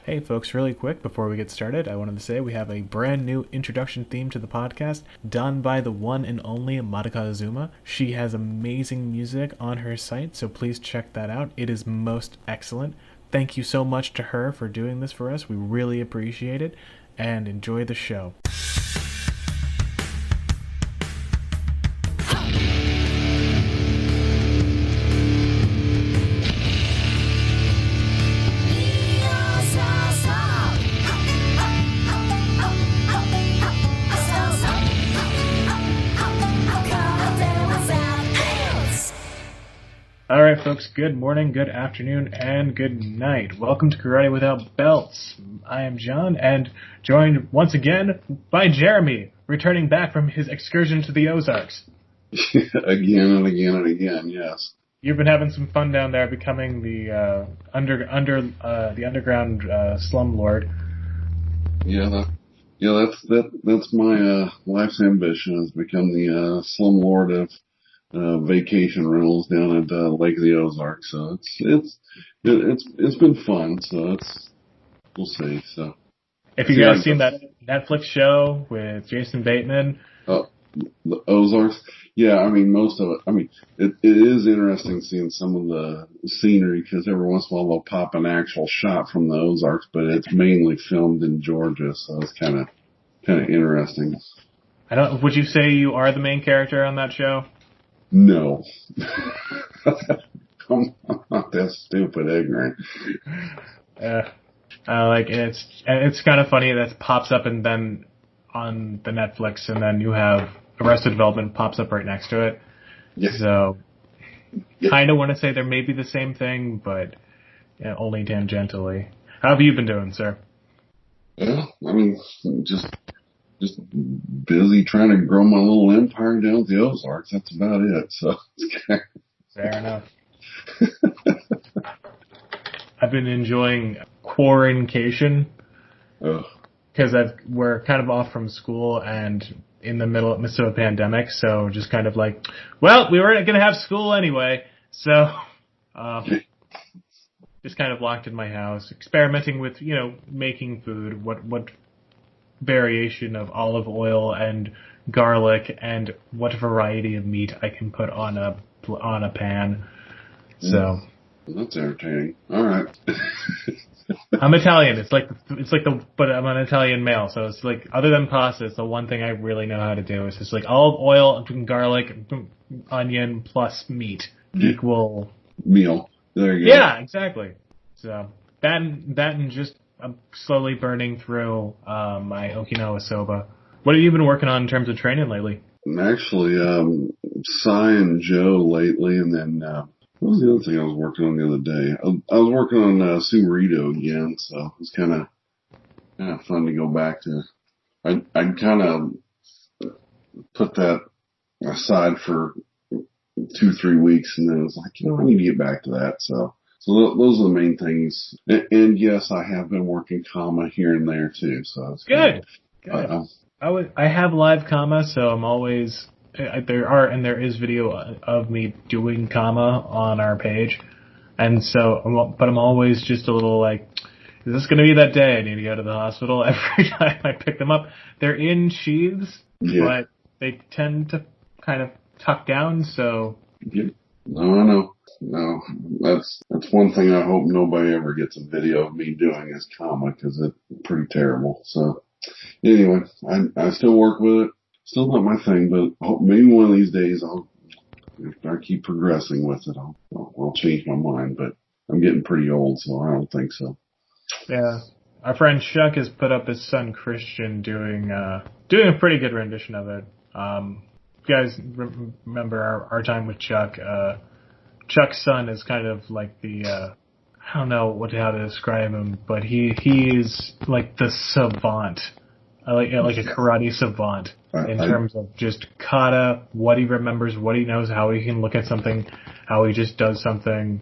Hey folks, really quick before we get started, I wanted to say we have a brand new introduction theme to the podcast done by the one and only Madoka Azuma. She has amazing music on her site, so please check that out. It is most excellent. Thank you so much to her for doing this for us. We really appreciate it, and enjoy the show. Alright folks, good morning, good afternoon, and good night. Welcome to Karate Without Belts. I am John, and joined once again by Jeremy, returning back from his excursion to the Ozarks. Again and again and again, yes. You've been having some fun down there, becoming the the underground slumlord. That's my life's ambition, is become the slumlord of vacation rentals down at Lake of the Ozarks. So it's been fun. So we'll see. So if you guys seen that Netflix show with Jason Bateman, the Ozarks, yeah, I mean most of it. I mean it is interesting seeing some of the scenery, because every once in a while they'll pop an actual shot from the Ozarks, but it's mainly filmed in Georgia, so it's kind of interesting. Would you say you are the main character on that show? No. I'm not that stupid ignorant. It's kind of funny that it pops up and then on the Netflix, and then you have Arrested Development pops up right next to it. Yeah. So, kind of want to say they're maybe the same thing, but only tangentially. How have you been doing, sir? Yeah, I mean, just busy trying to grow my little empire down at the Ozarks. That's about it. So fair enough. I've been enjoying quarantation because we're kind of off from school and in the midst of a pandemic. So just kind of like, well, we weren't going to have school anyway, so just kind of locked in my house, experimenting with making food. What variation of olive oil and garlic and what variety of meat I can put on a pan. So that's entertaining. All right. I'm Italian. But I'm an Italian male, so it's like, other than pasta, it's the one thing I really know how to do. It's just like olive oil, garlic, onion plus meat equal meal. There you go. Yeah, exactly. So that and just I'm slowly burning through my Okinawa soba. What have you been working on in terms of training lately? Actually, Sai and Joe lately, and then what was the other thing I was working on the other day? I was working on Sumerito again, so it's kind of fun to go back to. I kind of put that aside for 2-3 weeks, and then it was like, I need to get back to that. So those are the main things. And yes, I have been working comma here and there too. So it's good. I have live comma, so I'm always there is video of me doing comma on our page, and so but I'm always just a little like, is this going to be that day I need to go to the hospital every time I pick them up? They're in sheaths, but they tend to kind of tuck down. So no. That's one thing I hope nobody ever gets a video of me doing is comma, because it's pretty terrible. So anyway, I still work with it. Still not my thing, but maybe one of these days if I keep progressing with it, I'll change my mind. But I'm getting pretty old, so I don't think so. Yeah, our friend Chuck has put up his son Christian doing a pretty good rendition of it. You guys remember our time with Chuck? Chuck's son is kind of like the I don't know how to describe him, but he is like the savant, like a karate savant in terms of just kata, what he remembers, what he knows, how he can look at something, how he just does something.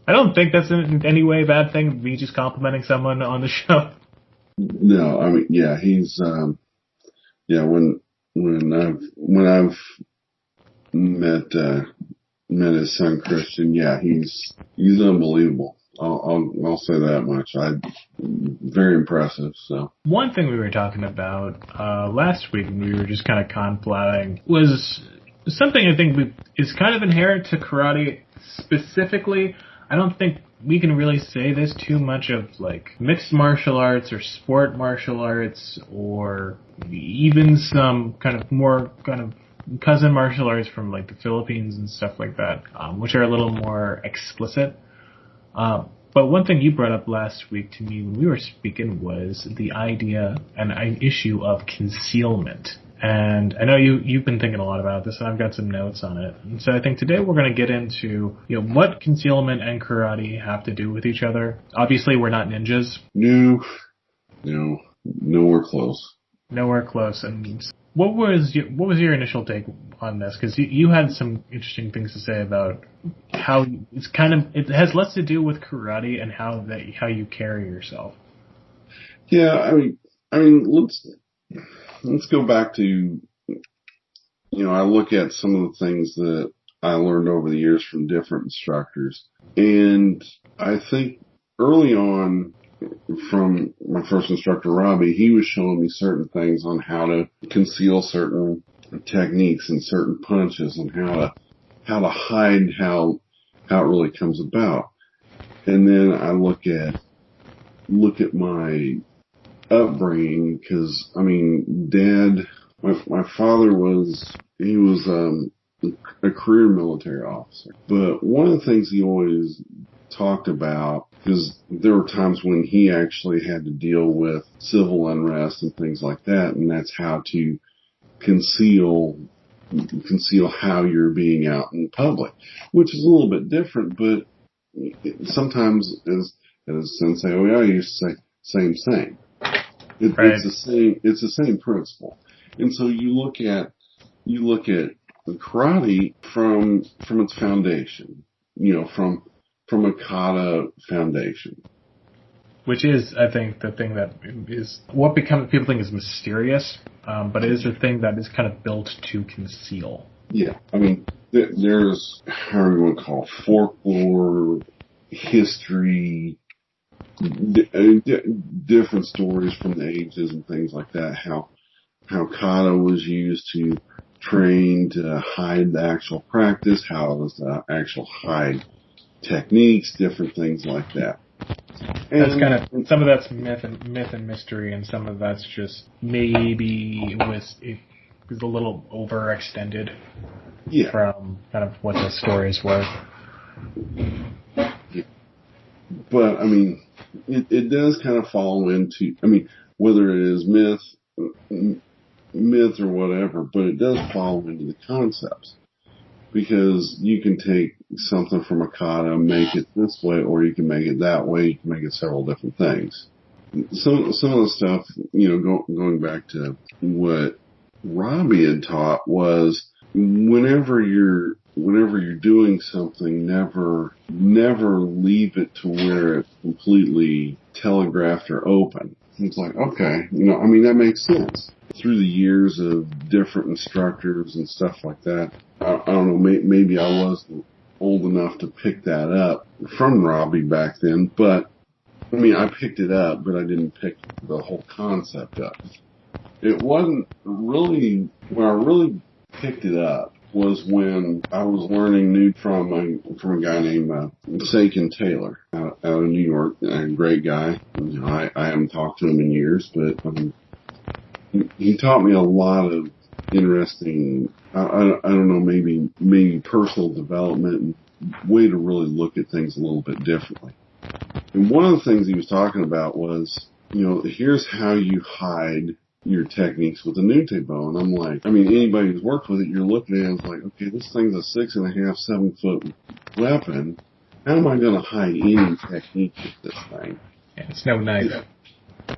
I don't think that's in any way a bad thing, me just complimenting someone on the show. No, I mean, yeah, he's when I've met his son Christian, yeah, he's unbelievable. I'll say that much. Very impressive. So One thing we were talking about last week, and we were just kind of conflating, was something I think is kind of inherent to karate specifically. I don't think we can really say this too much of like mixed martial arts or sport martial arts, or even some kind of more kind of cousin martial arts from like the Philippines and stuff like that, which are a little more explicit. But one thing you brought up last week to me when we were speaking was the idea and an issue of concealment. And I know you've been thinking a lot about this, and I've got some notes on it. And so I think today we're going to get into, what concealment and karate have to do with each other. Obviously, we're not ninjas. no, nowhere close. Nowhere close. And what was your initial take on this? Because you had some interesting things to say about how it has less to do with karate and how you carry yourself. Yeah, I mean, let's go back to, I look at some of the things that I learned over the years from different instructors, and I think early on, from my first instructor, Robbie, he was showing me certain things on how to conceal certain techniques and certain punches and how to hide how it really comes about. And then I look at my upbringing, because my father was a career military officer, but one of the things he always talked about, because there were times when he actually had to deal with civil unrest and things like that, and that's how to conceal how you're being out in public, which is a little bit different, but sometimes, as Sensei Oyai used to say, same. Right. It's the same principle. And so you look at karate from its foundation, from a kata foundation. Which is, I think, the thing that is what people think is mysterious, but it is a thing that is kind of built to conceal. Yeah, there's, how you want to call it, folklore, history, different stories from the ages and things like that. How kata was used to train to hide the actual practice, how it was to actual hide techniques, different things like that. And that's kind of, some of that's myth and mystery, and some of that's just maybe it was a little overextended from kind of what the stories were. Yeah. But it does kind of fall into, whether it is myth or whatever, but it does fall into the concepts. Because you can take something from a kata, make it this way, or you can make it that way. You can make it several different things. Some of the stuff, going back to what Robbie had taught, was whenever you're doing something, never leave it to where it's completely telegraphed or open. It's like, okay, that makes sense. Through the years of different instructors and stuff like that, I don't know, maybe I wasn't old enough to pick that up from Robbie back then, but I picked it up, but I didn't pick the whole concept up. It wasn't really, where I really picked it up was when I was learning new from a guy named Sakin Taylor out of New York, a great guy. I haven't talked to him in years, but he taught me a lot of interesting, I don't know, maybe personal development and way to really look at things a little bit differently. And one of the things he was talking about was, here's how you hide your techniques with a Nutebo. And I'm like, anybody who's worked with it, you're looking at it and it's like, okay, this thing's a 6.5, 7 foot weapon. How am I going to hide any technique with this thing? Yeah, it's no knife.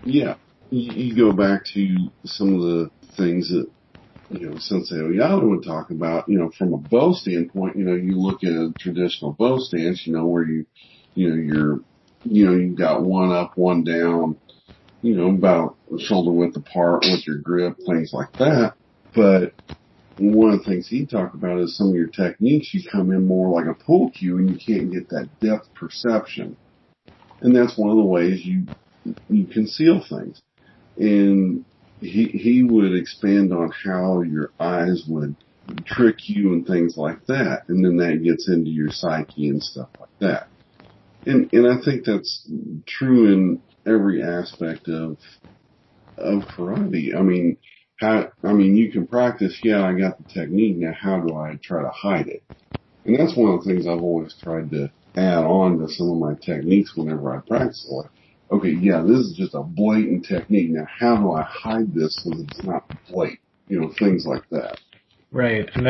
Yeah. You go back to some of the things that, Sensei Oyama would talk about, from a bow standpoint, you look at a traditional bow stance, where you've got one up, one down, about shoulder width apart with your grip, things like that. But one of the things he talked about is some of your techniques, you come in more like a pool cue and you can't get that depth perception. And that's one of the ways you conceal things. And he would expand on how your eyes would trick you and things like that. And then that gets into your psyche and stuff like that. And I think that's true in every aspect of karate. I mean, you can practice, yeah, I got the technique, now how do I try to hide it? And that's one of the things I've always tried to add on to some of my techniques whenever I practice. Like, okay, yeah, this is just a blatant technique. Now, how do I hide this so that it's not blatant? Things like that. Right. And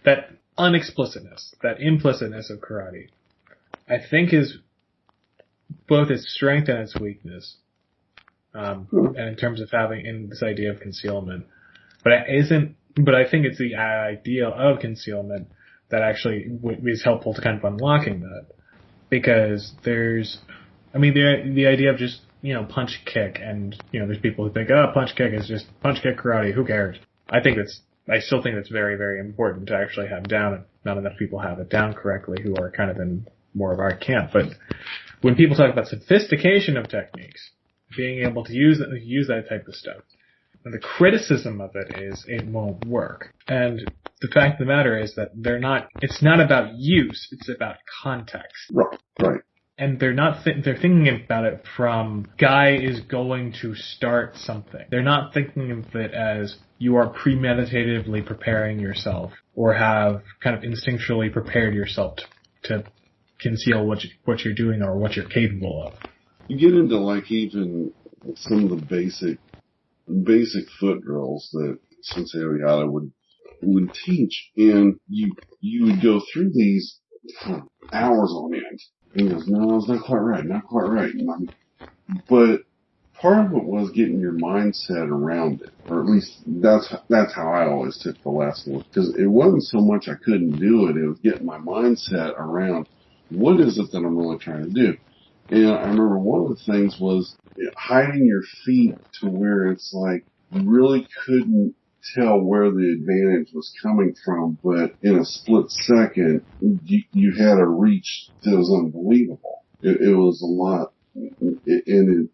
that unexplicitness, that implicitness of karate, I think is both its strength and its weakness. And in terms of having in this idea of concealment. But I think it's the idea of concealment that actually is helpful to kind of unlocking that. Because the idea of just, punch kick, and, there's people who think, punch kick is just punch kick karate, who cares? I still think that's very, very important to actually have down, and not enough people have it down correctly who are kind of in more of our camp. But when people talk about sophistication of techniques, being able to use that type of stuff, and the criticism of it is it won't work. And the fact of the matter is that it's not about use, it's about context. Right. And they're thinking about it from guy is going to start something. They're not thinking of it as you are premeditatively preparing yourself or have kind of instinctually prepared yourself to conceal what you're doing or what you're capable of. You get into like even some of the basic foot drills that Sensei Oyata would teach, and you would go through these for hours on end. And he goes, no, it's not quite right. But part of it was getting your mindset around it, or at least that's how I always took the lesson, because it wasn't so much I couldn't do it, it was getting my mindset around what is it that I'm really trying to do. And I remember one of the things was hiding your feet to where it's like you really couldn't tell where the advantage was coming from, but in a split second, you had a reach that was unbelievable. It was a lot, and it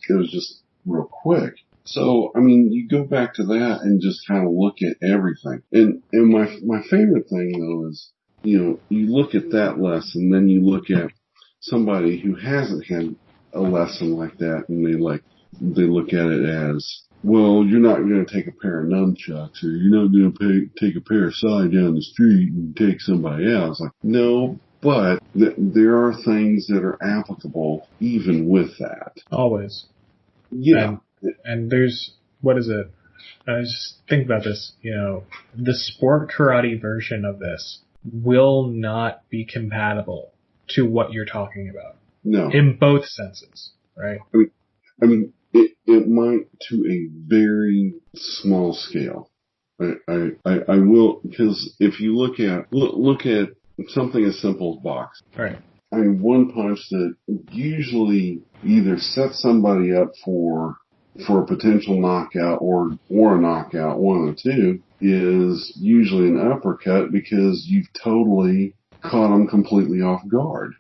was just real quick. So, you go back to that and just kind of look at everything. And my favorite thing though is, you look at that lesson, then you look at somebody who hasn't had a lesson like that, and they look at it as, well, you're not going to take a pair of nunchucks, or you're not going to take a pair of sai down the street and take somebody out. It's like, no, but there are things that are applicable even with that. Always. Yeah. And there's, what is it? I just think about this, the sport karate version of this will not be compatible to what you're talking about. No. In both senses, right? It might to a very small scale. I will, because if you look at something as simple as boxing. Right. One punch that usually either sets somebody up for a potential knockout or a knockout, one of the two, is usually an uppercut because you've totally caught them completely off guard.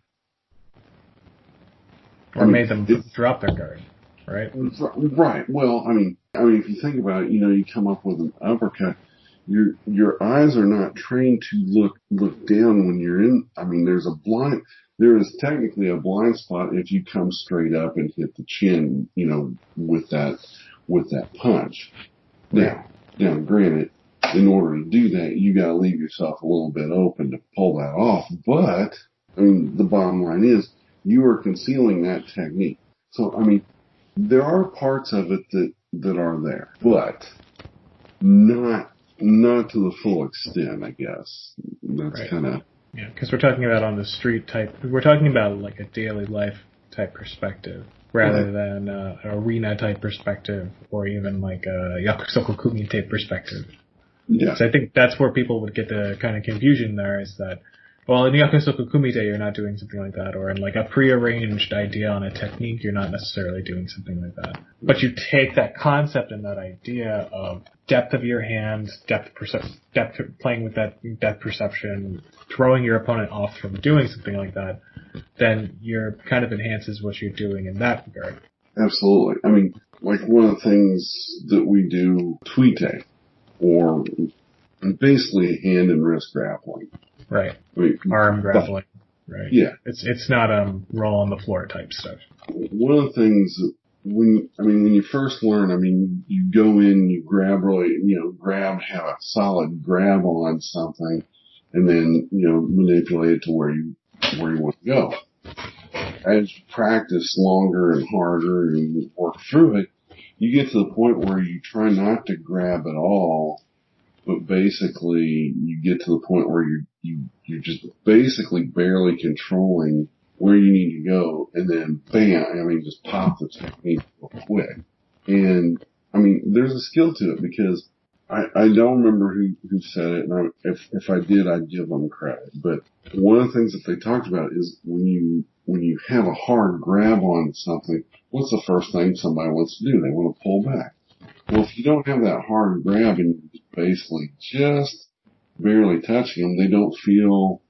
Or made them drop their guard, right? Right. Well, if you think about it, you come up with an uppercut, your eyes are not trained to look down when you're in. There is technically a blind spot if you come straight up and hit the chin, with that punch. Now, granted, in order to do that, you gotta leave yourself a little bit open to pull that off. But, the bottom line is, you are concealing that technique. So, there are parts of it that are there, but not to the full extent, I guess. That's right. kind of... Yeah, because we're talking about on the street type, we're talking about like a daily life type perspective, rather than an arena type perspective, or even like a Yakusoku Kumi type perspective. Yeah. So I think that's where people would get the kind of confusion there, is that Well, in Yakusoku Kumite, you're not doing something like that, or in like a prearranged idea on a technique, you're not necessarily doing something like that. But you take that concept and that idea of depth of your hand, playing with that depth perception, throwing your opponent off from doing something like that, then you're kind of enhances what you're doing in that regard. Absolutely. I mean, like one of the things that we do, tuite, or basically hand and wrist grappling. Right. I mean, Arm grappling. Right. Yeah. It's not roll on the floor type stuff. One of the things that when you first learn, you go in, you have a solid grab on something, and then, manipulate it to where you want to go. As you practice longer and harder and you work through it, you get to the point where you try not to grab at all, but basically you get to the point where you're just basically barely controlling where you need to go, and then bam, just pop the technique real quick. And there's a skill to it, because I don't remember who said it, and if I did, I'd give them credit. But one of the things that they talked about is when you have a hard grab on something, what's the first thing somebody wants to do? They want to pull back. Well, if you don't have that hard grab and you're basically just barely touching them, they don't feel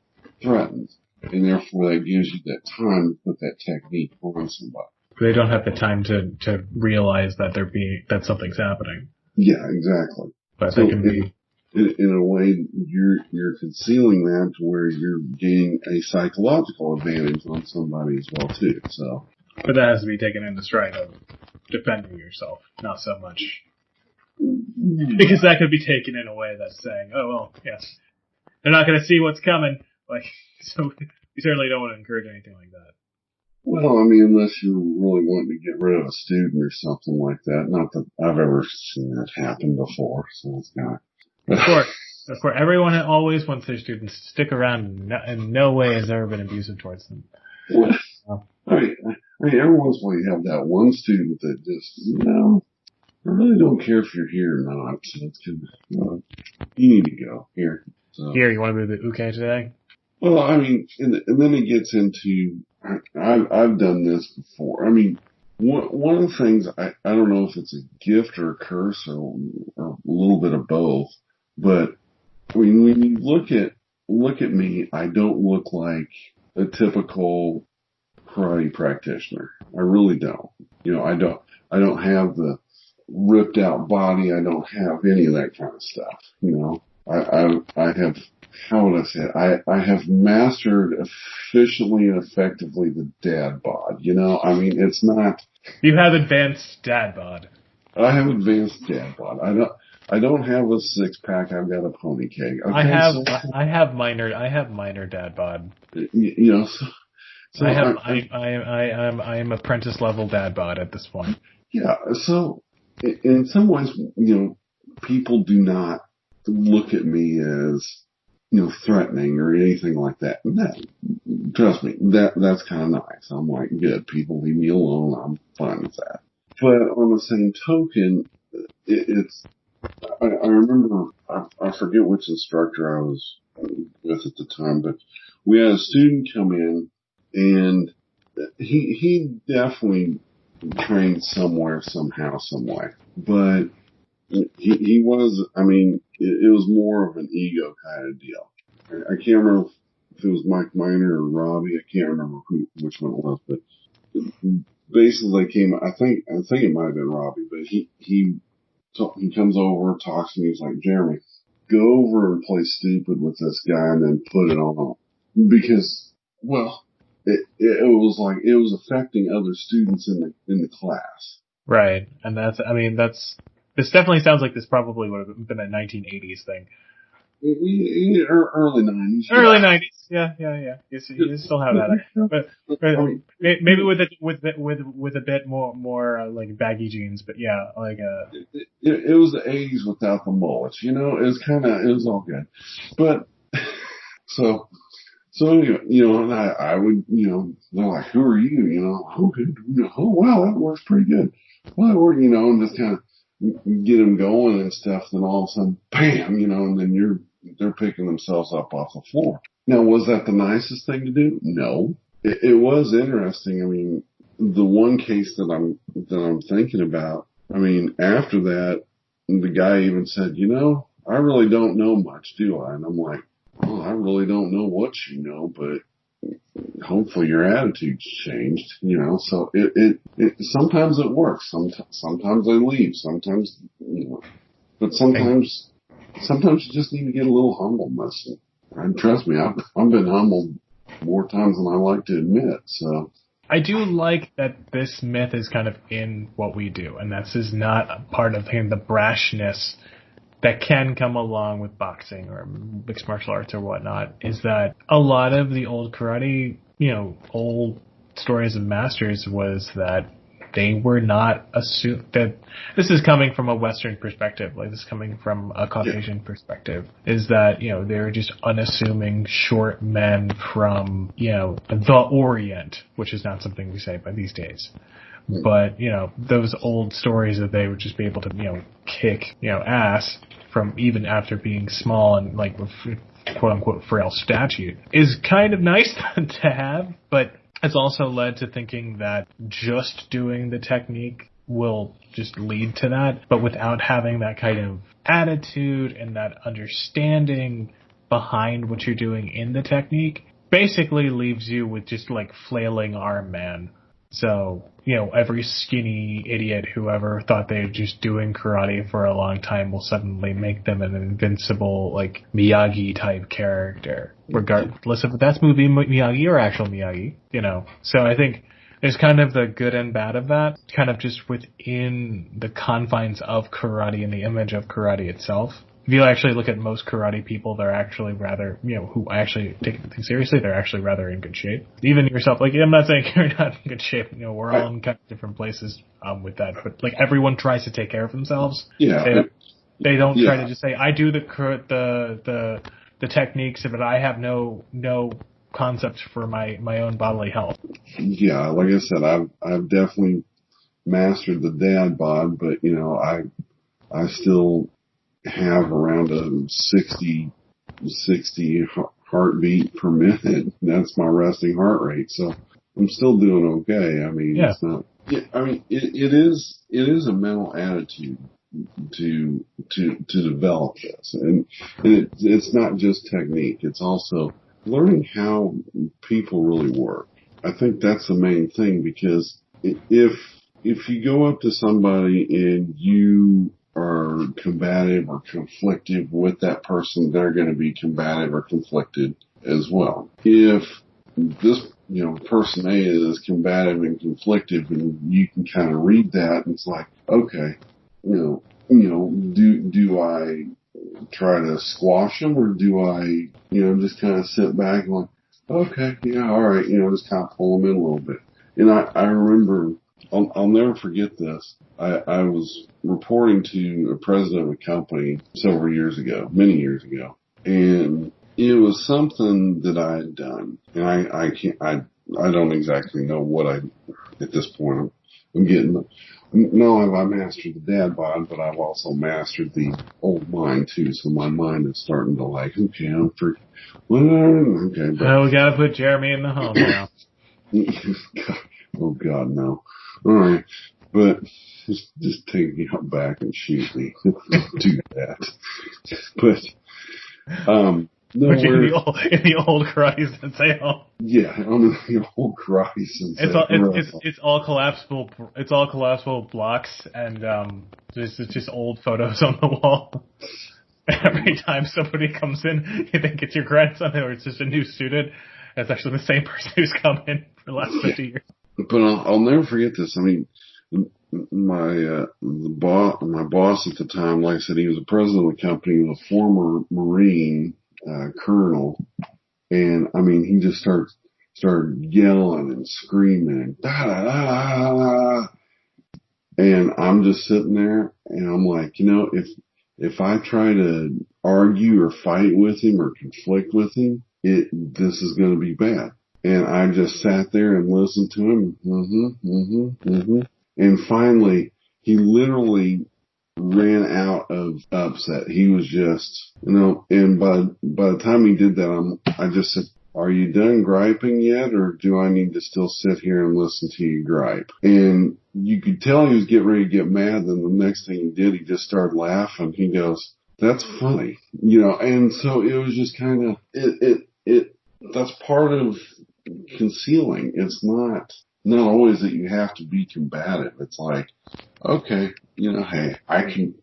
threatened. And therefore that gives you that time to put that technique on somebody. They don't have the time to realize that that something's happening. Yeah, exactly. But so they can be in a way, you're concealing that to where you're gaining a psychological advantage on somebody as well too. So, but that has to be taken in the stride of defending yourself, not so much because that could be taken in a way that's saying, "Oh well, yes, they're not going to see what's coming." Like, so we certainly don't want to encourage anything like that. Well, unless you're really wanting to get rid of a student or something like that. Not that I've ever seen that happen before, so it's not. Of course, everyone always wants their students to stick around, and no way has ever been abusive towards them. Well, every once in a while you have that one student that just, I really don't care if you're here or not, so it's kind of, you need to go here. So. Here, you want to be the uke today? Well, and then it gets into, I've done this before. One of the things, I don't know if it's a gift or a curse or a little bit of both, but when you look at me, I don't look like a typical karate practitioner. I really don't. I don't have the ripped out body. I don't have any of that kind of stuff. I have, how would I say it? I have mastered efficiently and effectively the dad bod. It's not. You have advanced dad bod. I have advanced dad bod. I don't have a six pack. I've got a pony keg. Okay, I have minor dad bod. So I am apprentice level dad bod at this point. Yeah. So in some ways, people do not look at me as, threatening or anything like that. And trust me, that's kind of nice. I'm like, good, people leave me alone. I'm fine with that. But on the same token, I remember, I forget which instructor I was with at the time, but we had a student come in, and he definitely trained somewhere, somehow, some way. But he was, it was more of an ego kind of deal. I can't remember if it was Mike Miner or Robbie. I can't remember which one it was, but basically they came, I think it might have been Robbie, but he comes over, talks to me, he's like, Jeremy, go over and play stupid with this guy and then put it on. Because, well, it was like, it was affecting other students in the class. Right. And this definitely sounds like this probably would have been a 1980s thing. Early 90s. Early 90s. Yeah. You still have that. But maybe with a bit more like baggy jeans, but yeah, like it was the 80s without the mullets, it was all good. But so anyway, and I would, they're like, who are you? Okay, oh wow, that works pretty good. Well, and just kind of get them going and stuff, then all of a sudden, bam, and then they're picking themselves up off the floor. Now, was that the nicest thing to do? No. It was interesting. I mean, the one case that I'm thinking about, I mean, after that, the guy even said, I really don't know much, do I? And I'm like, well, I really don't know what you know, but hopefully your attitude's changed, so it sometimes it works. Sometimes I leave. Sometimes, but sometimes you just need to get a little humbleness. And trust me, I've been humbled more times than I like to admit, so. I do like that this myth is kind of in what we do, and this is not a part of the brashness that can come along with boxing or mixed martial arts or whatnot, is that a lot of the old karate, old stories of masters was that they were not assumed that this is coming from a Western perspective, like this is coming from a Caucasian perspective, is that, they're just unassuming short men from, the Orient, which is not something we say by these days. But, those old stories that they would just be able to, kick, ass from even after being small and like quote unquote frail stature is kind of nice to have, but it's also led to thinking that just doing the technique will just lead to that, but without having that kind of attitude and that understanding behind what you're doing in the technique basically leaves you with just like flailing arm man. So, every skinny idiot who ever thought they were just doing karate for a long time will suddenly make them an invincible, like, Miyagi type character, regardless if that's movie Miyagi or actual Miyagi, So I think there's kind of the good and bad of that, kind of just within the confines of karate and the image of karate itself. If you actually look at most karate people, they're actually rather, who actually take things seriously, they're actually rather in good shape. Even yourself, like, I'm not saying you're not in good shape, we're all in kind of different places, with that, but like everyone tries to take care of themselves. Yeah. They don't try to just say, I do the techniques, but I have no concept for my own bodily health. Yeah, like I said, I've definitely mastered the dad bod, but I still have around a 60 heartbeat per minute. That's my resting heart rate. So I'm still doing okay. I mean, It's not, it is a mental attitude to develop this. And it's not just technique. It's also learning how people really work. I think that's the main thing, because if you go up to somebody and you are combative or conflictive with that person, they're going to be combative or conflicted as well. If this, person A is combative and conflictive, and you can kind of read that, and it's like, okay, do I try to squash them, or do I, just kind of sit back and like, okay, yeah, all right, just kind of pull them in a little bit. And I remember, I'll never forget this. I was reporting to a president of a company many years ago, and it was something that I had done, and I don't exactly know what at this point, I'm getting, not only have I mastered the dad bod, but I've also mastered the old mind too, so my mind is starting to like, okay, okay. But we gotta put Jeremy in the home now. Oh God, no. Alright, but just take me out back and shoot me. Don't do that. But, no, which in the old karate sensei home. Yeah, I'm in the old karate sensei. It's all collapsible. It's all collapsible blocks, and there's just old photos on the wall. Every time somebody comes in, you think it's your grandson, or it's just a new student. It's actually the same person who's come in for the last 50 years. But I'll never forget this. I mean, my boss at the time, like I said, he was the president of the company. He was a former Marine colonel, and I mean, he just started yelling and screaming and da da da da. And I'm just sitting there, and I'm like, if I try to argue or fight with him or conflict with him, this is going to be bad. And I just sat there and listened to him. And finally, he literally ran out of upset. He was just, and by the time he did that, I just said, are you done griping yet, or do I need to still sit here and listen to you gripe? And you could tell he was getting ready to get mad. Then the next thing he did, he just started laughing. He goes, that's funny, and so it was just kind of, that's part of concealing. It's not always that you have to be combative. It's like, okay, hey, I can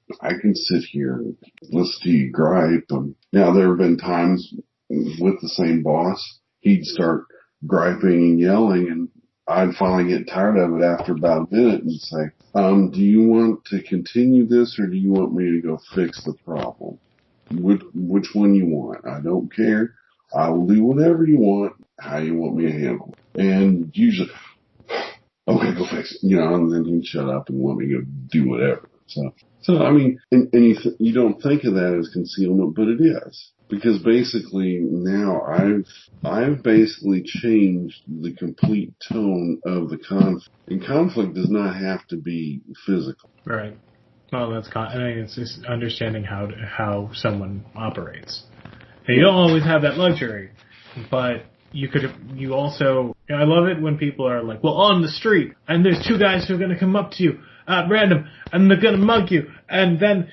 sit here and listen to you gripe. Now there have been times with the same boss, he'd start griping and yelling, and I'd finally get tired of it after about a minute and say, do you want to continue this, or do you want me to go fix the problem? Which one you want? I don't care. I will do whatever you want, how you want me to handle it. And usually, okay, go fix it, and then he'd shut up and let me go do whatever. So I mean, and you don't think of that as concealment, but it is. Because basically now I've basically changed the complete tone of the conflict. And conflict does not have to be physical. Right. Well, it's just understanding how someone operates. And you don't always have that luxury, but you also, I love it when people are like, well, on the street, and there's two guys who are going to come up to you at random, and they're going to mug you, and then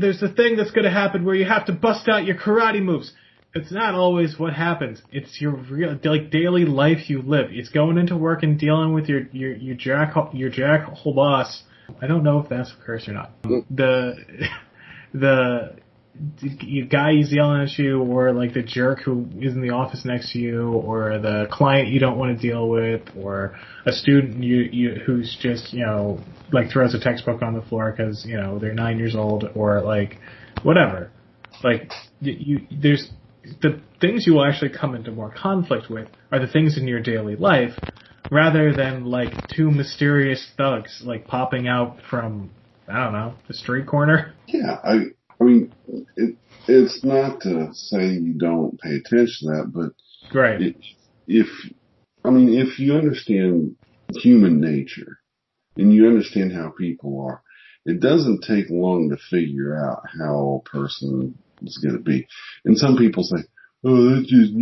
there's the thing that's going to happen where you have to bust out your karate moves. It's not always what happens. It's your real, like, daily life you live. It's going into work and dealing with your jackhole boss. I don't know if that's a curse or not. The guy who's yelling at you, or like the jerk who is in the office next to you, or the client you don't want to deal with, or a student who's just, like throws a textbook on the floor because, they're 9 years old, or like whatever. Like there's the things you will actually come into more conflict with are the things in your daily life, rather than like two mysterious thugs like popping out from, I don't know, the street corner. Yeah, I mean, it's not to say you don't pay attention to that, but right. If you understand human nature and you understand how people are, it doesn't take long to figure out how a person is going to be. And some people say, oh, that's just,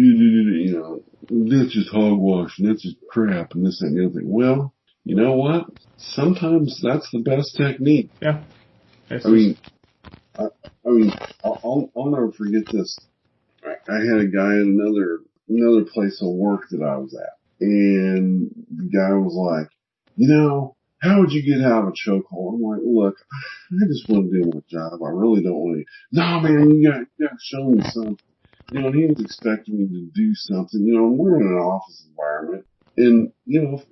that's just hogwash, and that's just crap, and this, that, and the other thing. Well, you know what? Sometimes that's the best technique. Yeah. I'll never forget this. I had a guy at another place of work that I was at, and the guy was like, how would you get out of a chokehold? I'm like, look, I just want to do my job. I really don't want to. No, man, you got to show me something. And he was expecting me to do something. We're in an office environment, and if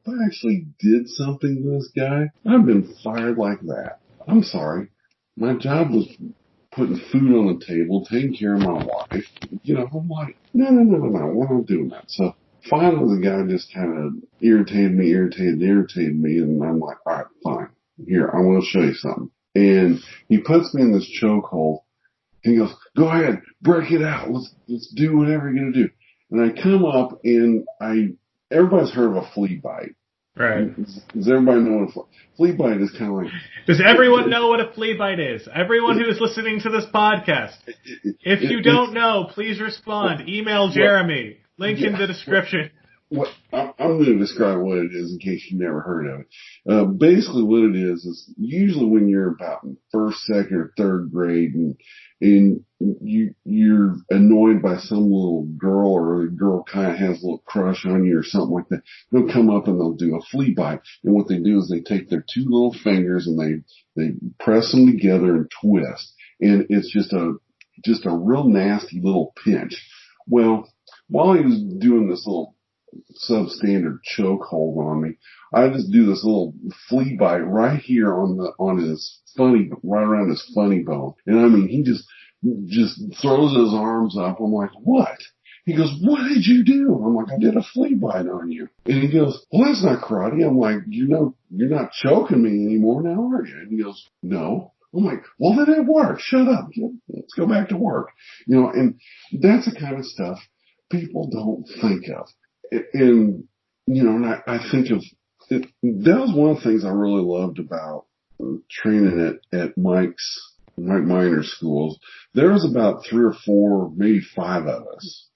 I actually did something to this guy, I've been fired like that. I'm sorry. My job was putting food on the table, taking care of my wife. I'm like, no, we're not doing that. So finally the guy just kind of irritated me, and I'm like, all right, fine. Here, I want to show you something. And he puts me in this chokehold. He goes, go ahead, break it out. Let's do whatever you're going to do. And I come up, and everybody's heard of a flea bite. Right. Does everybody know what a flea bite is? Kind of like. Does everyone know what a flea bite is? Everyone who is listening to this podcast. If you don't know, please respond. Email Jeremy. Link in the description. I'm going to describe what it is in case you never heard of it. Basically what it is usually when you're about in first, second, or third grade, and you're annoyed by some little girl, or a girl kind of has a little crush on you or something like that, they'll come up and they'll do a flea bite. And what they do is they take their two little fingers and they press them together and twist. And it's just a real nasty little pinch. Well, while he was doing this little substandard chokehold on me, I just do this little flea bite right here on his funny, right around his funny bone. And I mean, he just throws his arms up. I'm like, what? He goes, what did you do? I'm like, I did a flea bite on you. And he goes, well, that's not karate. I'm like, you're not choking me anymore now, are you? And he goes, no. I'm like, well, then it worked. Shut up. Let's go back to work. And that's the kind of stuff people don't think of. And I think of it. That was one of the things I really loved about training at Mike Miner's schools, there was about 3 or 4, maybe 5 of us.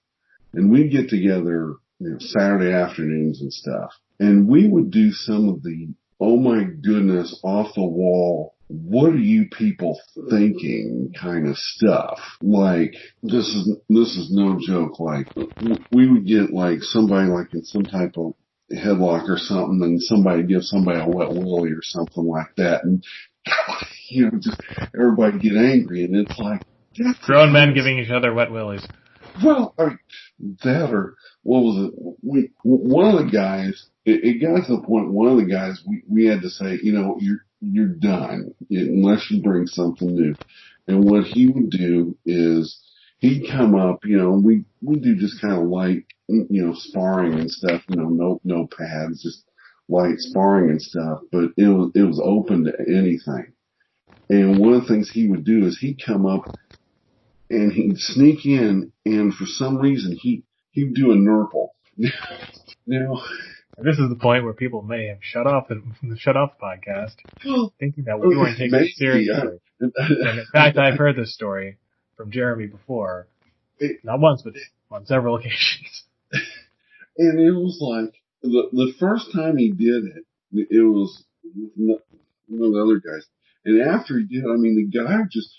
And we'd get together, Saturday afternoons and stuff. And we would do some of the, oh my goodness, off the wall, what are you people thinking kind of stuff. Like, this is no joke. Like, we would get like somebody like in some type of headlock or something, and somebody give somebody a wet willy or something like that. And, just everybody get angry. And it's like, grown men giving each other wet willies. Well, I mean, that or what was it? One of the guys, it got to the point. One of the guys, we had to say, you're done unless you bring something new. And what he would do is he'd come up, we do just kind of light, sparring and stuff. No pads, just light sparring and stuff. But it was open to anything. And one of the things he would do is he'd come up and he'd sneak in, and for some reason he'd do a nurple. Now, this is the point where people may have shut off the podcast, thinking that we weren't taking it seriously. And in fact, I've heard this story from Jeremy before, not once, but on several occasions. And it was like the first time he did it, it was with one of the other guys, and after he did it, the guy just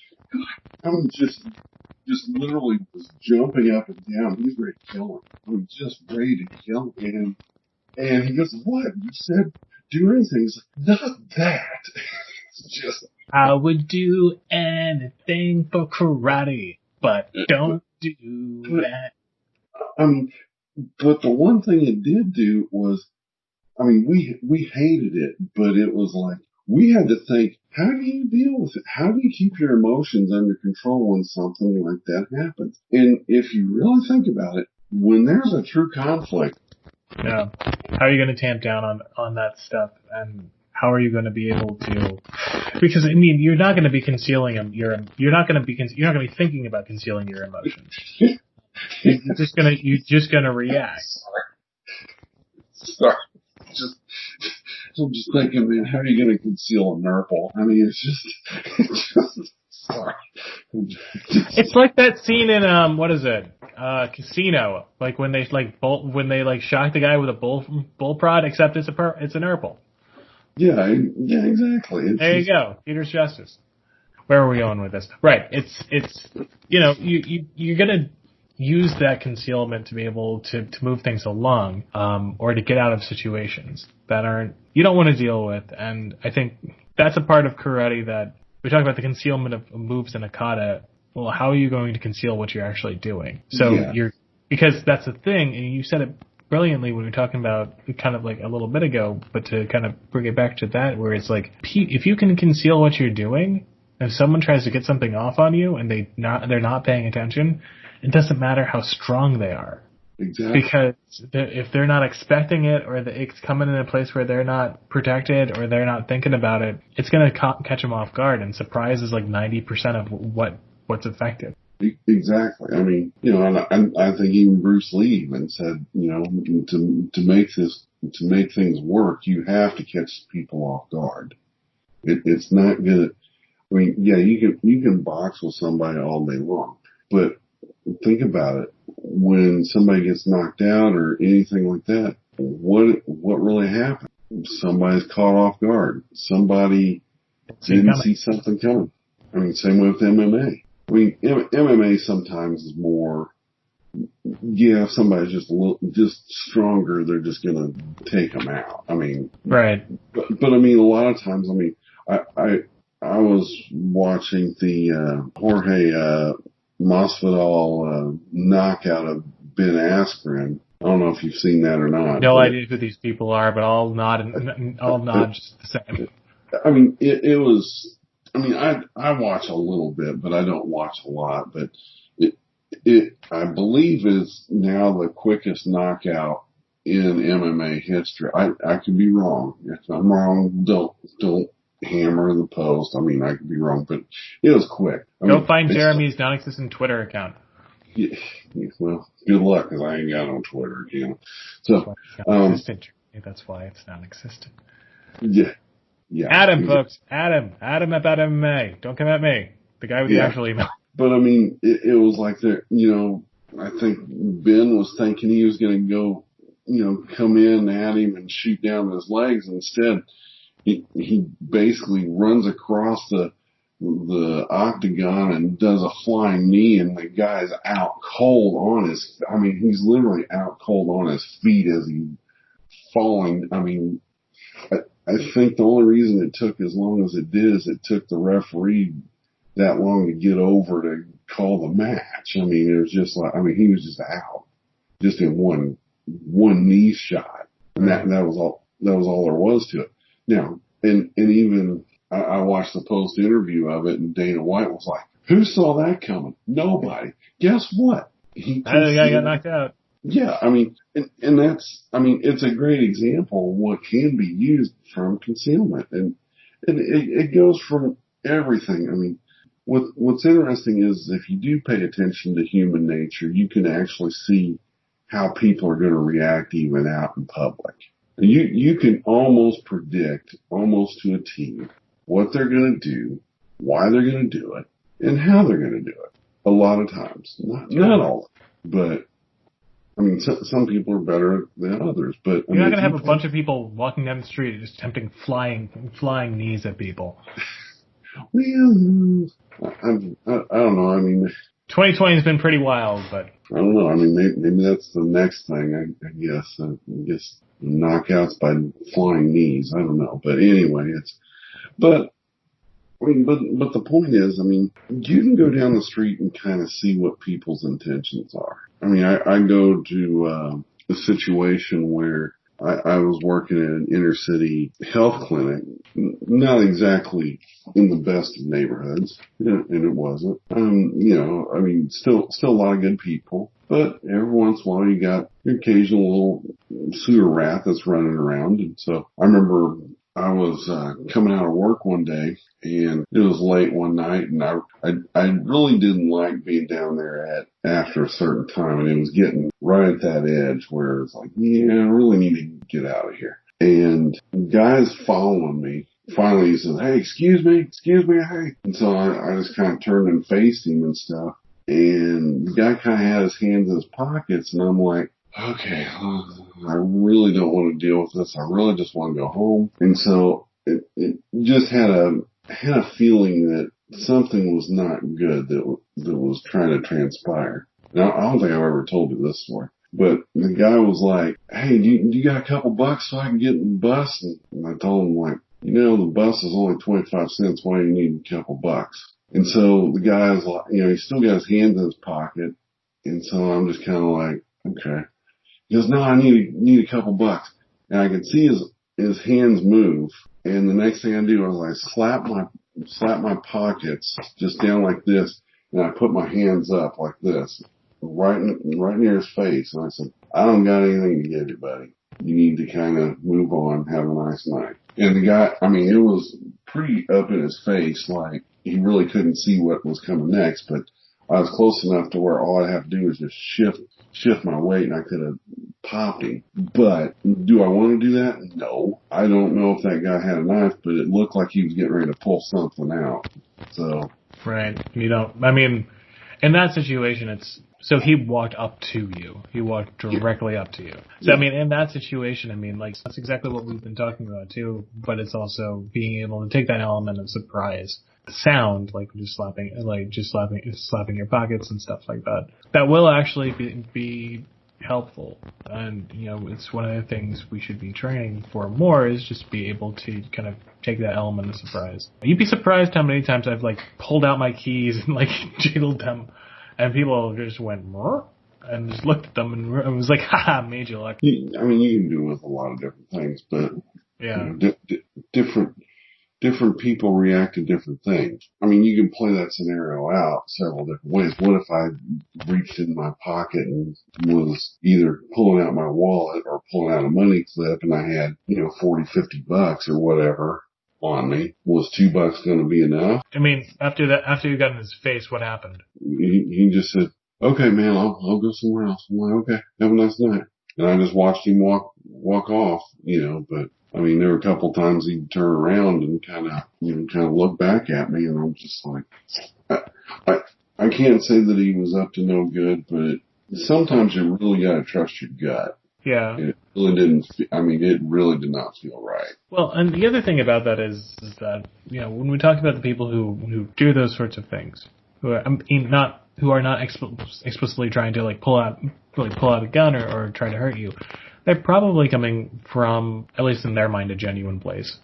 literally was jumping up and down. He's ready to kill him. Just ready to kill him. And he goes, "What? You said do anything." He's like, "Not that." It's just, I would do anything for karate, but don't do that. But the one thing it did do was, we hated it, but it was like, we had to think, how do you deal with it? How do you keep your emotions under control when something like that happens? And if you really think about it, when there's a true conflict, how are you going to tamp down on that stuff? And how are you going to be able to? Because you're not going to be concealing them. You're not going to be thinking about concealing your emotions. You're just gonna react. Sorry. I'm just thinking, man, how are you going to conceal a nurple? It's just sorry. It's like that scene in what is it? Casino, like when they shock the guy with a bull prod, except it's a nurple. Yeah, exactly. There you go, Peter's Justice. Where are we going with this? Right, it's you're gonna use that concealment to be able to move things along, or to get out of situations that you don't want to deal with. And I think that's a part of karate that we talk about, the concealment of moves in a kata. Well, how are you going to conceal what you're actually doing? So because that's the thing, and you said it brilliantly when we were talking about kind of like a little bit ago, but to kind of bring it back to that, where it's like, if you can conceal what you're doing, if someone tries to get something off on you and they're not paying attention, it doesn't matter how strong they are. Exactly. Because if they're not expecting it, or it's coming in a place where they're not protected, or they're not thinking about it, it's going to catch them off guard. And surprise is like 90% of what's effective. Exactly. And I think even Bruce Lee even said, to make things work, you have to catch people off guard. It's not good. You can box with somebody all day long, but think about it. When somebody gets knocked out or anything like that, what really happened? Somebody's caught off guard. Somebody didn't see something coming. Same way with MMA. MMA sometimes is more, if somebody's just stronger, they're just gonna take them out. Right. But a lot of times, I was watching the Jorge Masvidal knockout of Ben Askren. I don't know if you've seen that or not. No idea who these people are, but I'll nod just the same. It was. I watch a little bit, but I don't watch a lot. But it I believe is now the quickest knockout in MMA history. I could be wrong. If I'm wrong, don't hammer the post. I could be wrong, but it was quick. Go find Jeremy's non-existent Twitter account. Yeah, well, good luck, because I ain't got on Twitter again. So, That's why it's non-existent. Yeah. Adam, folks. Adam about MMA. Don't come at me. The guy with the actual email. But I mean, it was like that, I think Ben was thinking he was going to go, come in at him and shoot down his legs. Instead, he basically runs across the octagon and does a flying knee, and the guy's out cold on he's literally out cold on his feet as he's falling. I mean, I think the only reason it took as long as it did is it took the referee that long to get over to call the match. I mean, it was just like, he was just out, just in one knee shot. And that was all there was to it. Now, and even I watched the post interview of it, and Dana White was like, who saw that coming? Nobody. Guess what? The guy got knocked out. Yeah, and that's, it's a great example of what can be used from concealment. And it goes from everything. What's interesting is if you do pay attention to human nature, you can actually see how people are going to react even out in public. And you can almost predict, almost to a T, what they're going to do, why they're going to do it, and how they're going to do it. A lot of times. Not all, but some people are better than others. But you're not going to have a bunch of people walking down the street just attempting flying knees at people. Well, I don't know. 2020 has been pretty wild, but I don't know. Maybe that's the next thing. I guess knockouts by flying knees. I don't know. But anyway, but the point is, you can go down the street and kind of see what people's intentions are. I go to a situation where I was working at an inner city health clinic, not exactly in the best of neighborhoods, and it wasn't. Still a lot of good people, but every once in a while you got your occasional little sewer rat that's running around. And so I remember I was coming out of work one day, and it was late one night, and I really didn't like being down there after a certain time, and it was getting right at that edge where it's like, yeah, I really need to get out of here. And the guy's following me. Finally, he says, hey, excuse me, hey. And so I just kind of turned and faced him and stuff. And the guy kind of had his hands in his pockets, and I'm like, okay, I really don't want to deal with this. I really just want to go home. And so it just had a feeling that something was not good that was trying to transpire. Now, I don't think I've ever told you this story, but the guy was like, hey, do you got a couple bucks so I can get in the bus? And I told him, like, the bus is only 25 cents. Why do you need a couple bucks? And so the guy's like, he still got his hands in his pocket. And so I'm just kind of like, okay. He goes, no, I need a couple bucks. And I could see his hands move. And the next thing I do is I slap my pockets just down like this. And I put my hands up like this, right near his face. And I said, I don't got anything to give you, buddy. You need to kind of move on, have a nice night. And the guy, it was pretty up in his face, like he really couldn't see what was coming next, but I was close enough to where all I'd have to do was just shift my weight, and I could have popped him. But do I want to do that? No. I don't know if that guy had a knife, but it looked like he was getting ready to pull something out. So. Right. In that situation, so he walked up to you. He walked directly up to you. So, in that situation, that's exactly what we've been talking about too, but it's also being able to take that element of surprise. Sound, like just slapping your pockets and stuff like that. That will actually be helpful. And, it's one of the things we should be training for more is just be able to kind of take that element of surprise. You'd be surprised how many times I've pulled out my keys and jiggled them, and people just went, "Mer?" and just looked at them and was like, haha, made you luck. You can do it with a lot of different things, but yeah, different people react to different things. You can play that scenario out several different ways. What if I reached in my pocket and was either pulling out my wallet or pulling out a money clip, and I had, 40, 50 bucks or whatever on me? Was $2 going to be enough? After you got in his face, what happened? He just said, okay, man, I'll go somewhere else. I'm like, okay, have a nice night. And I just watched him walk off, but I mean, there were a couple times he'd turn around and kind of look back at me, and I'm just like, I, I can't say that he was up to no good, but sometimes you really gotta trust your gut. Yeah. It really did not feel right. Well, and the other thing about that is that, when we talk about the people who do those sorts of things, who are not explicitly trying to pull out a gun or try to hurt you, they're probably coming from, at least in their mind, a genuine place.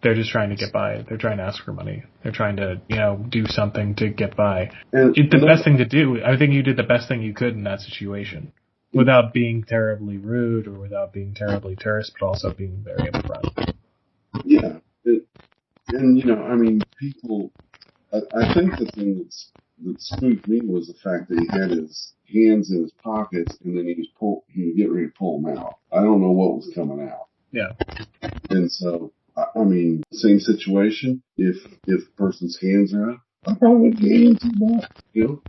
They're just trying to get by. They're trying to ask for money. They're trying to, do something to get by. Best thing to do, I think you did the best thing you could in that situation. Without being terribly rude or without being terribly terse, but also being very upfront. Yeah. People, I think the thing that spooked me was the fact that he had his hands in his pockets and then he would get ready to pull them out. I don't know what was coming out. Yeah. And so, same situation. If a person's hands are out, I probably would get into that.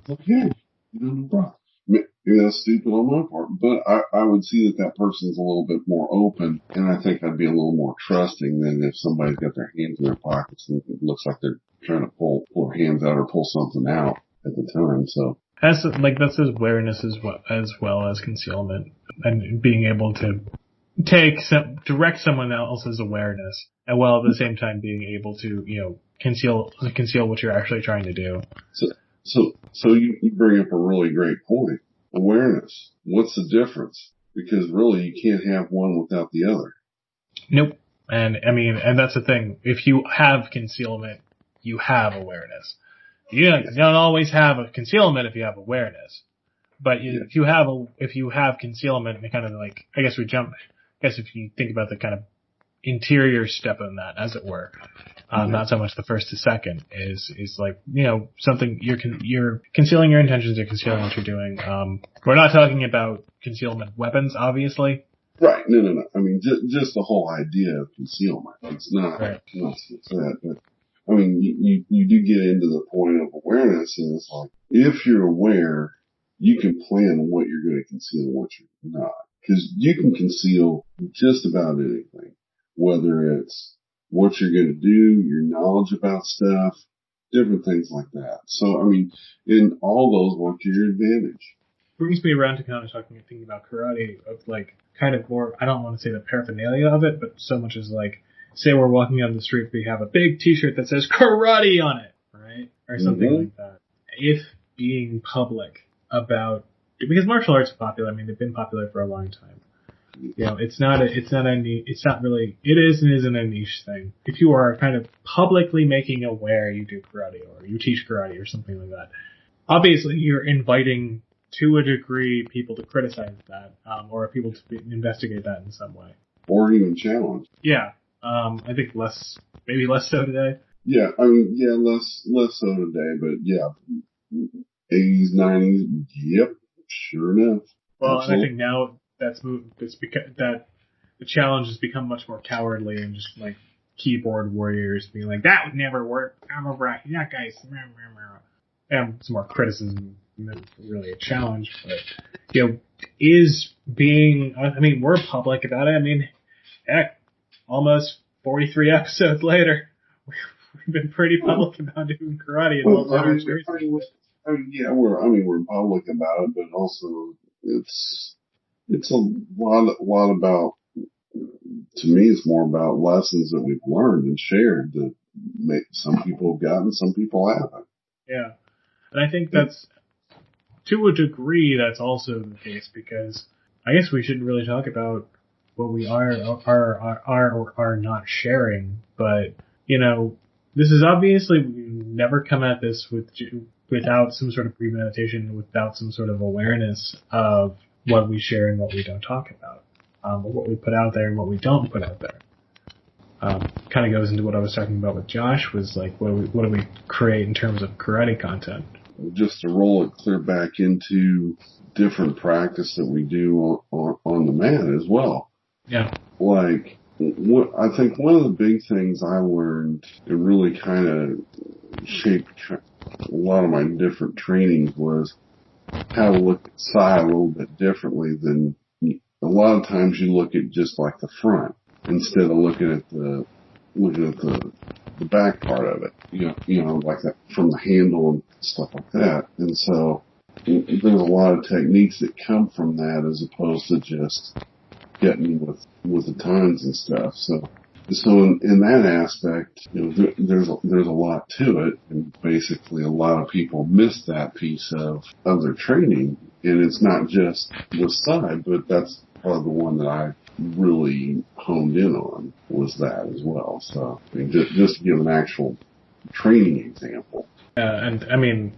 Okay. No problem. Maybe that's stupid on my part, but I would see that person's a little bit more open, and I think I'd be a little more trusting than if somebody's got their hands in their pockets and it looks like they're trying to pull their hands out or pull something out at the time. So that's awareness as well as concealment, and being able to direct someone else's awareness, and while at the same time being able to conceal what you're actually trying to do. So you bring up a really great point. Awareness. What's the difference? Because really you can't have one without the other. Nope. And that's the thing. If you have concealment, you have awareness. You don't always have a concealment if you have awareness. But if you have concealment, and kind of if you think about the kind of interior step in that, as it were, not so much the first to second, is something you're concealing your intentions, you're concealing what you're doing. We're not talking about concealment weapons, obviously. Right. No. Just the whole idea of concealment. It's not, right. Not that, but you do get into the point of awareness, and it's like, if you're aware, you can plan what you're going to conceal and what you're not. Because you can conceal just about anything, whether it's what you're going to do, your knowledge about stuff, different things like that. So, in all those work to your advantage. Brings me around to kind of thinking about karate, of kind of more, I don't want to say the paraphernalia of it, but so much as say we're walking down the street, we have a big t-shirt that says karate on it, right? Or something like that. If being public about, because martial arts are popular, they've been popular for a long time. It is and isn't a niche thing. If you are kind of publicly making aware you do karate or you teach karate or something like that, obviously you're inviting, to a degree, people to criticize that, or people to investigate that in some way. Or even challenge. Yeah. I think maybe less so today. Yeah, less so today, but yeah, 80s, 90s, yep, sure enough. Well, and I think now that's moved. It's because that the challenge has become much more cowardly and just keyboard warriors being like, that would never work. I'm a brat. That guy's and some more criticism than really a challenge, but is being. We're public about it. Heck, almost 43 episodes later, we've been pretty public about doing karate. We're public about it, but also it's a lot about, to me, it's more about lessons that we've learned and shared that some people have gotten, some people haven't. Yeah. And I think that's, to a degree, that's also the case, because I guess we shouldn't really talk about what we are or are not sharing, but, this is obviously, we've never come at this without some sort of premeditation, without some sort of awareness of what we share and what we don't talk about, what we put out there and what we don't put out there. Kind of goes into what I was talking about with Josh, was what do we create in terms of karate content? Just to roll it clear back into different practice that we do on the mat as well. Yeah. I think one of the big things I learned, it really kind of shaped a lot of my different trainings, was how to look at Sai a little bit differently than a lot of times you look at just the front. instead of looking at the back part of it, like that from the handle and stuff like that. And so there's a lot of techniques that come from that as opposed to just getting with the times and stuff. So in that aspect, there's a lot to it, and basically a lot of people miss that piece of their training. And it's not just the side, but that's probably the one that I really honed in on was that as well. So I mean, just to give an actual training example. And I mean,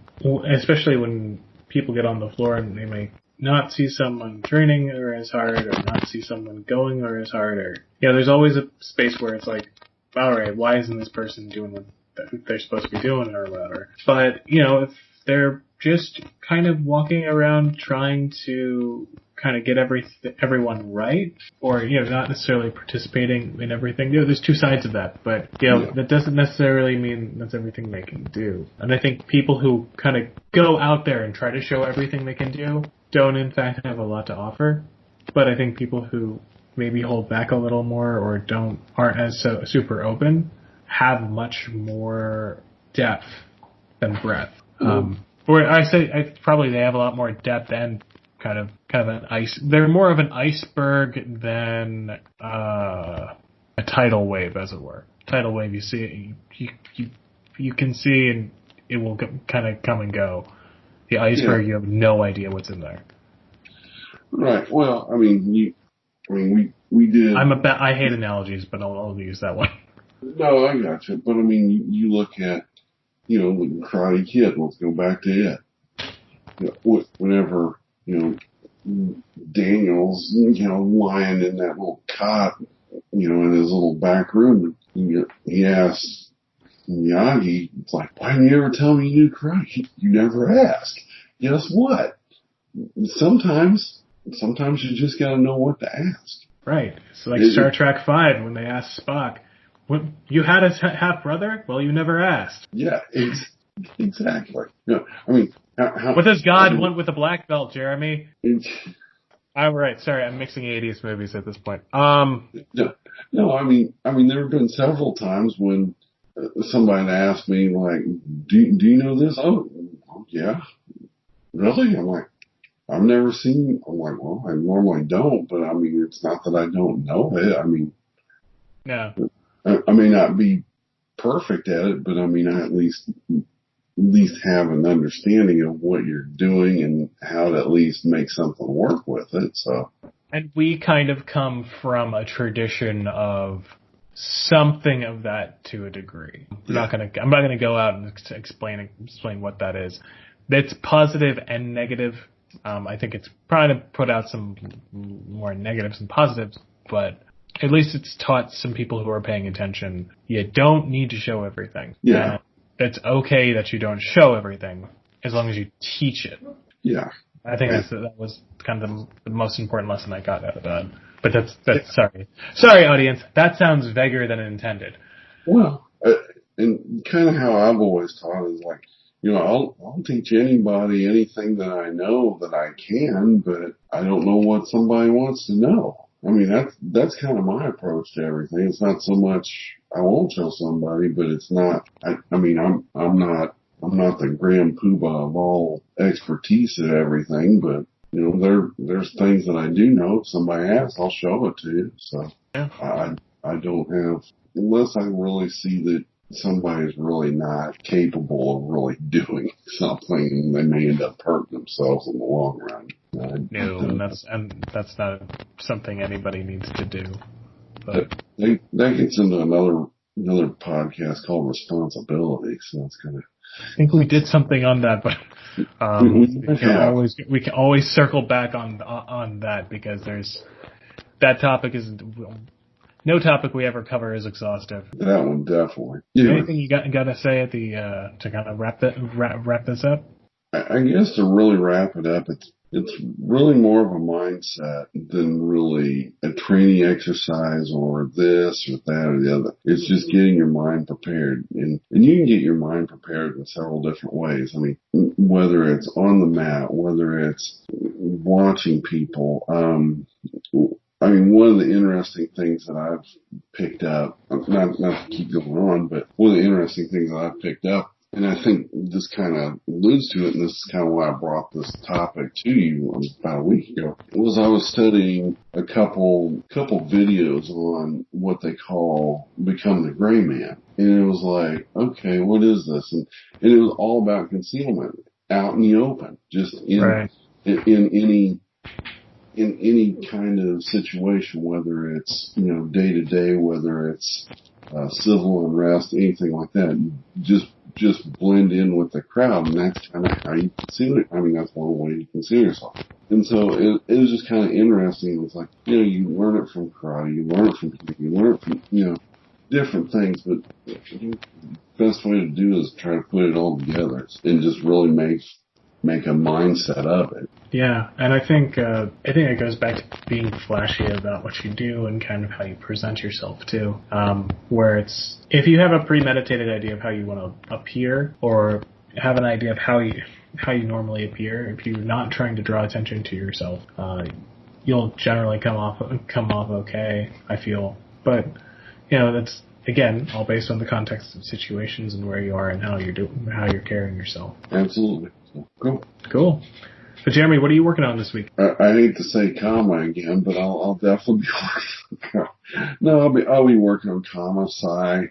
especially when people get on the floor and they may not see someone training or as hard, or not see someone going or as hard, or there's always a space where it's like, all right, why isn't this person doing what they're supposed to be doing or whatever? But if they're just kind of walking around trying to kind of get everyone right, or not necessarily participating in everything. There's two sides of that, but that doesn't necessarily mean that's everything they can do. And I think people who kind of go out there and try to show everything they can do don't in fact have a lot to offer. But I think people who maybe hold back a little more or aren't as super open have much more depth than breadth. Or I say probably they have a lot more depth and kind of an ice. They're more of an iceberg than a tidal wave, as it were. Tidal wave, you see it, you can see, and it will kind of come and go. The iceberg, you have no idea what's in there. Right. Well, I mean, we did. I hate analogies, but I'll use that one. No, I got you. But I mean, you look at, the Karate Kid. Let's go back to it. Whenever Daniel's, lying in that little cot, in his little back room, he asks Miyagi, it's like, why didn't you ever tell me you knew karate? You never asked. Guess what? Sometimes you just gotta know what to ask. Right. It's like Star Trek V when they asked Spock, you had a half brother? Well, you never asked. Yeah, exactly. I mean, what does God want with a black belt, Jeremy? I'm right. Sorry, I'm mixing 80s movies at this point. No, I mean, there have been several times when somebody asked me, like, do you know this? Oh, yeah. Really? I'm like, I've never seen. I'm like, well, I normally don't, but I mean, it's not that I don't know it. I mean, no. I may not be perfect at it, but I mean, I at least have an understanding of what you're doing and how to at least make something work with it. So. And we kind of come from a tradition of something of that to a degree. I'm not gonna go out and explain what that is. It's positive and negative. I think it's probably to put out some more negatives and positives, but at least it's taught some people who are paying attention. You don't need to show everything. Yeah. It's okay that you don't show everything as long as you teach it. Yeah. I think that was kind of the most important lesson I got out of that. But that's sorry, audience. That sounds vaguer than intended. Well, and kind of how I've always taught is like, I'll teach anybody anything that I know that I can, but I don't know what somebody wants to know. I mean, that's kind of my approach to everything. It's not so much I won't show somebody, but it's not. I mean, I'm not the grand poobah of all expertise at everything, but there's things that I do know. If somebody asks, I'll show it to you. So I don't have, unless I really see that somebody's really not capable of really doing something, and they may end up hurting themselves in the long run. That's not something anybody needs to do. But that gets into another podcast called Responsibility. So it's kind of. I think we did something on that, but we can always circle back on that because that topic is. No topic we ever cover is exhaustive. That one definitely. Yeah. Anything you got to say at the to kind of wrap this up? I guess to really wrap it up, it's really more of a mindset than really a training exercise or this or that or the other. It's just getting your mind prepared, and you can get your mind prepared in several different ways. I mean, whether it's on the mat, whether it's watching people. I mean, one of the interesting things that I've picked up, not to keep going on, but one of the interesting things that I've picked up, and I think this kind of alludes to it, and this is kind of why I brought this topic to you about a week ago, was I was studying a couple videos on what they call Become the Gray Man. And it was like, okay, what is this? And it was all about concealment out in the open, just in any kind of situation, whether it's, day to day, whether it's civil unrest, anything like that, just blend in with the crowd, and that's kind of how you conceal it. I mean, that's one way you conceal yourself. And so it was just kind of interesting. It was like, you learn it from karate, you learn it from people, you learn it from, different things, but the best way to do is try to put it all together and just really make a mindset of it. Yeah, and I think it goes back to being flashy about what you do and kind of how you present yourself too. Where it's, if you have a premeditated idea of how you want to appear, or have an idea of how you normally appear, if you're not trying to draw attention to yourself, you'll generally come off okay, I feel. But that's, again, all based on the context of situations and where you are and how you're carrying yourself. Absolutely. Cool. So, Jeremy, what are you working on this week? I hate to say comma again, but I'll definitely be working. No, I'll be working on comma, Psy,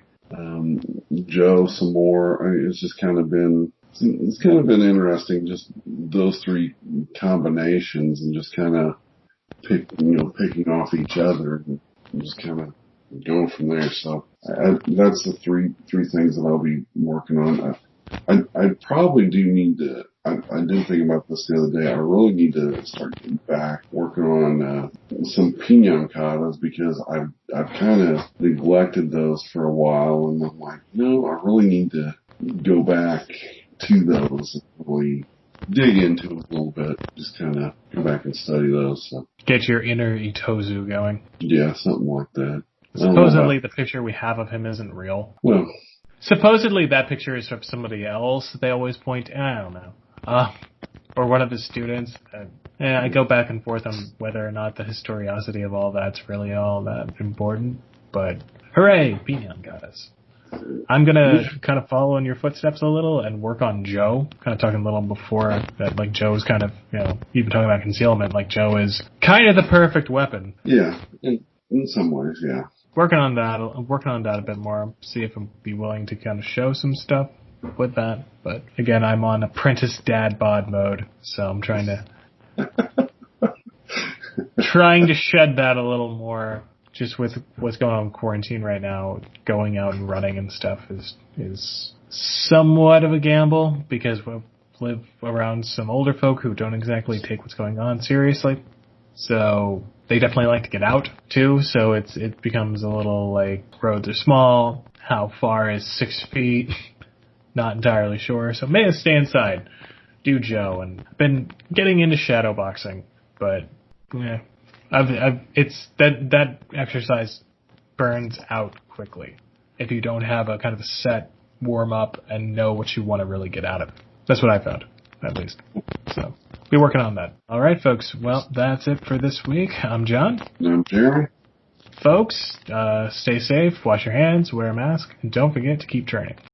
Joe some more. I mean, it's kind of been interesting, just those three combinations, and just kind of picking off each other and just kind of going from there. So that's the three things that I'll be working on. I probably do need to. I did think about this the other day. I really need to start getting back working on some piña because I've kind of neglected those for a while, and I'm like, I really need to go back to those and really dig into it a little bit. Just kind of go back and study those. So. Get your inner Itozu going. Yeah, something like that. Supposedly, the picture we have of him isn't real. Well, supposedly that picture is from somebody else. They always point. I don't know. Or one of his students. I go back and forth on whether or not the historiosity of all that's really all that important. But hooray, Piñon Goddess. I'm gonna kind of follow in your footsteps a little and work on Joe. Kind of talking a little before that, like Joe's kind of, you've been talking about concealment. Like Joe is kind of the perfect weapon. Yeah, in some ways, yeah. Working on that a bit more. See if I'll be willing to kind of show some stuff with that. But again, I'm on apprentice dad bod mode, so I'm trying to shed that a little more. Just with what's going on in quarantine right now, going out and running and stuff is somewhat of a gamble, because we live around some older folk who don't exactly take what's going on seriously. So they definitely like to get out too. So it becomes a little like, roads are small. How far is 6 feet? Not entirely sure. So may stay inside, do Joe, and I've been getting into shadow boxing, but yeah. It's that exercise burns out quickly if you don't have a kind of a set warm up and know what you want to really get out of it. That's what I found, at least. So, be working on that. All right, folks. Well, that's it for this week. I'm John. I'm Jeremy. Folks, stay safe, wash your hands, wear a mask, and don't forget to keep training.